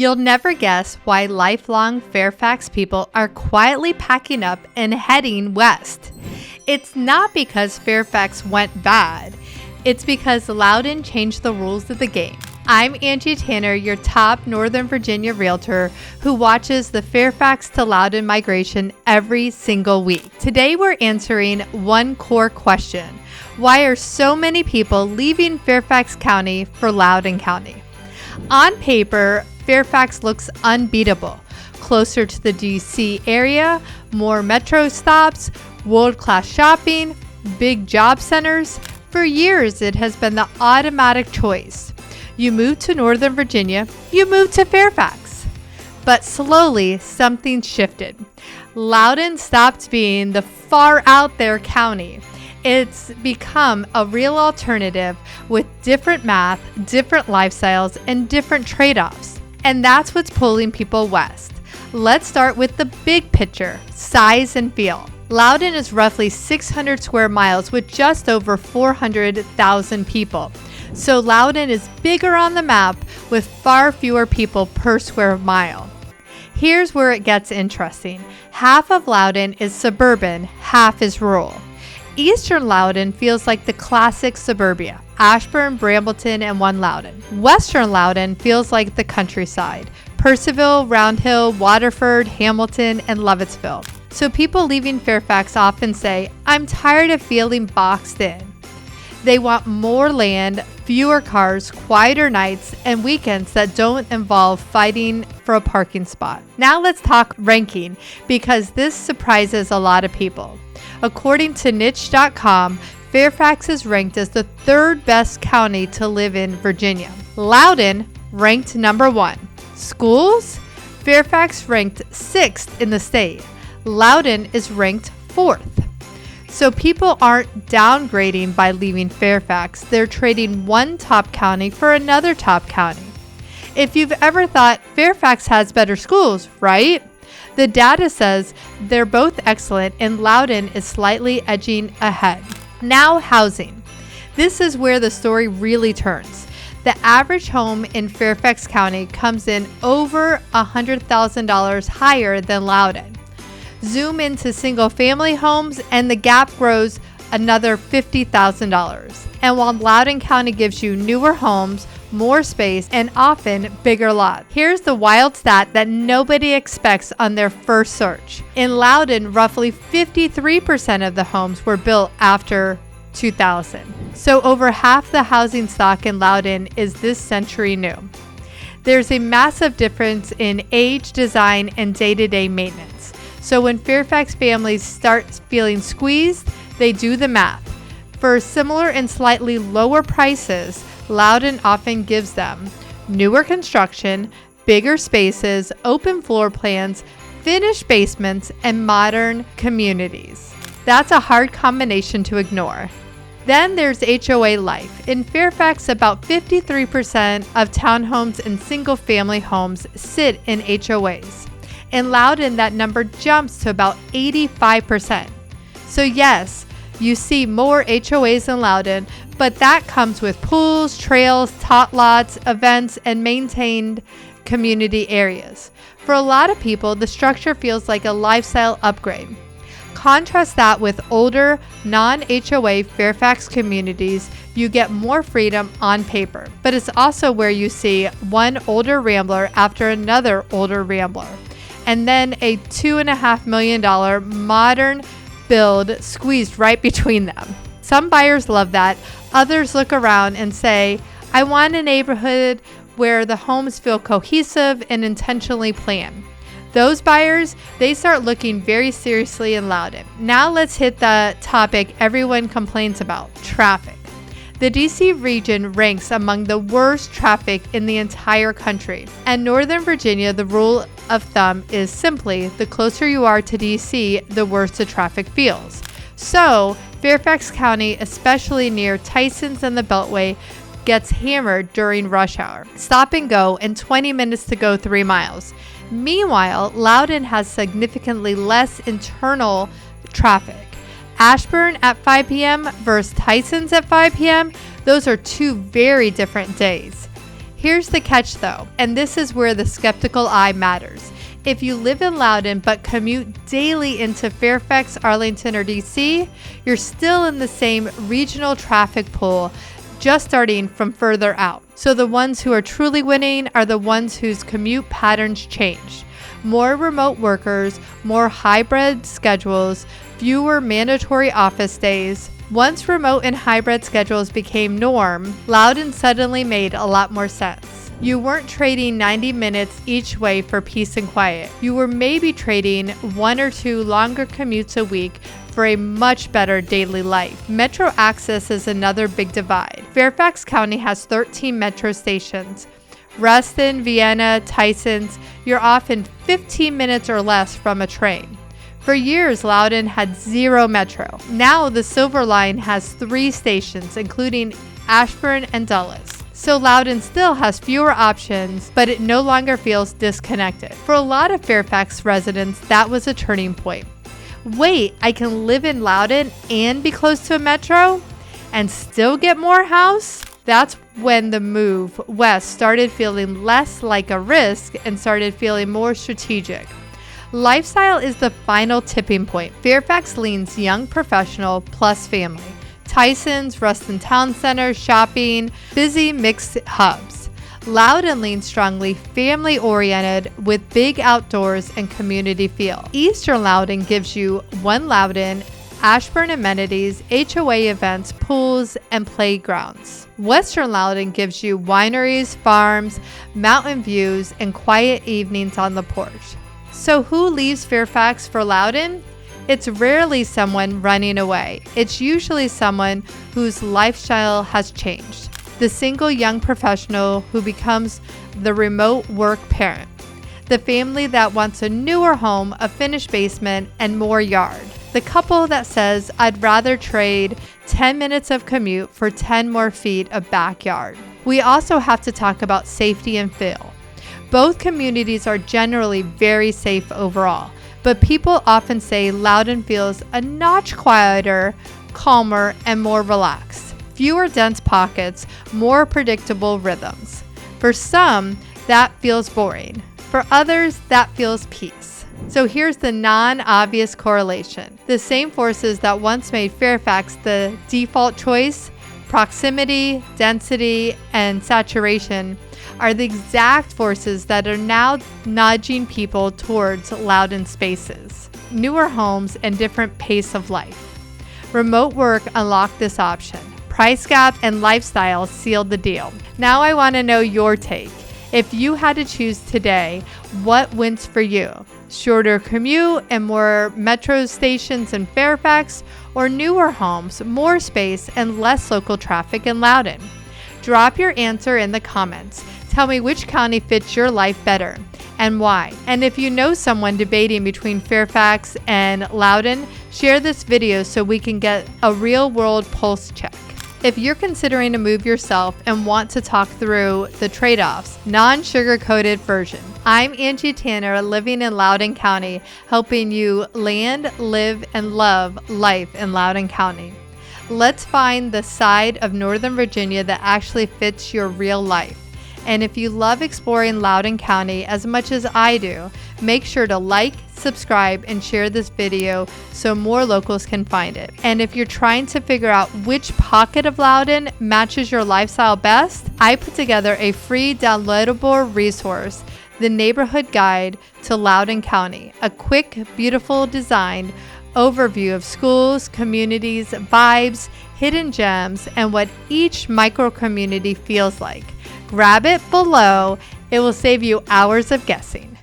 You'll never guess why lifelong Fairfax people are quietly packing up and heading west. It's not because Fairfax went bad. It's because Loudoun changed the rules of the game. I'm Angie Tanner, your top Northern Virginia realtor who watches the Fairfax to Loudoun migration every single week. Today we're answering one core question. Why are so many people leaving Fairfax County for Loudoun County? On paper, Fairfax looks unbeatable. Closer to the DC area, more metro stops, world-class shopping, big job centers. For years, it has been the automatic choice. You move to Northern Virginia, you move to Fairfax. But slowly, something shifted. Loudoun stopped being the far out there county. It's become a real alternative with different math, different lifestyles, and different trade-offs. And that's what's pulling people west. Let's start with the big picture, size and feel. Loudoun is roughly 600 square miles with just over 400,000 people. So Loudoun is bigger on the map with far fewer people per square mile. Here's where it gets interesting. Half of Loudoun is suburban, half is rural. Eastern Loudoun feels like the classic suburbia, Ashburn, Brambleton, and One Loudoun. Western Loudoun feels like the countryside, Percival, Round Hill, Waterford, Hamilton, and Lovettsville. So people leaving Fairfax often say, I'm tired of feeling boxed in. They want more land, fewer cars, quieter nights, and weekends that don't involve fighting for a parking spot. Now let's talk ranking, because this surprises a lot of people. According to niche.com, Fairfax is ranked as the third best county to live in Virginia. Loudoun ranked number 1. Schools? Fairfax ranked 6th in the state. Loudoun is ranked 4th. So people aren't downgrading by leaving Fairfax. They're trading one top county for another top county. If you've ever thought Fairfax has better schools, right? The data says they're both excellent and Loudoun is slightly edging ahead. Now housing. This is where the story really turns. The average home in Fairfax County comes in over $100,000 higher than Loudoun. Zoom into single-family homes and the gap grows another $50,000. And while Loudoun County gives you newer homes, more space, and often bigger lots. Here's the wild stat that nobody expects on their first search. In Loudoun, roughly 53% of the homes were built after 2000. So over half the housing stock in Loudoun is this century new. There's a massive difference in age, design, and day-to-day maintenance. So when Fairfax families start feeling squeezed, they do the math. For similar and slightly lower prices, Loudoun often gives them newer construction, bigger spaces, open floor plans, finished basements, and modern communities. That's a hard combination to ignore. Then there's HOA life. In Fairfax, about 53% of townhomes and single-family homes sit in HOAs. In Loudoun, that number jumps to about 85%. So yes, you see more HOAs in Loudoun, but that comes with pools, trails, tot lots, events, and maintained community areas. For a lot of people, the structure feels like a lifestyle upgrade. Contrast that with older, non-HOA Fairfax communities, you get more freedom on paper, but it's also where you see one older rambler after another older rambler, and then a $2.5 million modern build squeezed right between them. Some buyers love that. Others look around and say, I want a neighborhood where the homes feel cohesive and intentionally planned. Those buyers, they start looking very seriously in Loudoun. Now let's hit the topic everyone complains about, traffic. The DC region ranks among the worst traffic in the entire country. And Northern Virginia, the rule of thumb is simply the closer you are to DC, the worse the traffic feels. So Fairfax County, especially near Tyson's and the Beltway, gets hammered during rush hour. Stop and go and 20 minutes to go 3 miles. Meanwhile, Loudoun has significantly less internal traffic. Ashburn at 5 p.m. versus Tyson's at 5 p.m., those are two very different days. Here's the catch though, and this is where the skeptical eye matters. If you live in Loudoun but commute daily into Fairfax, Arlington, or DC, you're still in the same regional traffic pool, just starting from further out. So the ones who are truly winning are the ones whose commute patterns change. More remote workers, more hybrid schedules, fewer mandatory office days. Once remote and hybrid schedules became norm, Loudoun suddenly made a lot more sense. You weren't trading 90 minutes each way for peace and quiet. You were maybe trading 1 or 2 longer commutes a week for a much better daily life. Metro access is another big divide. Fairfax County has 13 metro stations. Reston, Vienna, Tysons, you're often 15 minutes or less from a train. For years, Loudoun had 0 metro. Now the Silver Line has 3 stations, including Ashburn and Dulles. So Loudoun still has fewer options, but it no longer feels disconnected. For a lot of Fairfax residents, that was a turning point. Wait, I can live in Loudoun and be close to a metro and still get more house? That's when the move west started feeling less like a risk and started feeling more strategic. Lifestyle is the final tipping point. Fairfax leans young professional plus family. Tysons, Ruston Town Center, shopping, busy mixed hubs. Loudoun leans strongly family-oriented with big outdoors and community feel. Eastern Loudoun gives you one Loudoun, Ashburn amenities, HOA events, pools, and playgrounds. Western Loudoun gives you wineries, farms, mountain views, and quiet evenings on the porch. So who leaves Fairfax for Loudoun? It's rarely someone running away. It's usually someone whose lifestyle has changed. The single young professional who becomes the remote work parent. The family that wants a newer home, a finished basement, and more yard. The couple that says, I'd rather trade 10 minutes of commute for 10 more feet of backyard. We also have to talk about safety and feel. Both communities are generally very safe overall, but people often say Loudoun feels a notch quieter, calmer, and more relaxed. Fewer dense pockets, more predictable rhythms. For some, that feels boring. For others, that feels peace. So here's the non-obvious correlation. The same forces that once made Fairfax the default choice, proximity, density, and saturation, are the exact forces that are now nudging people towards Loudoun spaces, newer homes, and different pace of life. Remote work unlocked this option. Price gap and lifestyle sealed the deal. Now I want to know your take. If you had to choose today, what wins for you? Shorter commute and more metro stations in Fairfax, or newer homes, more space, and less local traffic in Loudoun? Drop your answer in the comments. Tell me which county fits your life better and why. And if you know someone debating between Fairfax and Loudoun, share this video so we can get a real-world pulse check. If you're considering to move yourself and want to talk through the trade-offs, non-sugar-coated version, I'm Angie Tanner, living in Loudoun County, helping you land, live, and love life in Loudoun County. Let's find the side of Northern Virginia that actually fits your real life. And if you love exploring Loudoun County as much as I do, make sure to like, subscribe, and share this video so more locals can find it. And if you're trying to figure out which pocket of Loudoun matches your lifestyle best, I put together a free downloadable resource, the Neighborhood Guide to Loudoun County, a quick, beautiful design overview of schools, communities, vibes, hidden gems, and what each micro-community feels like. Grab it below. It will save you hours of guessing.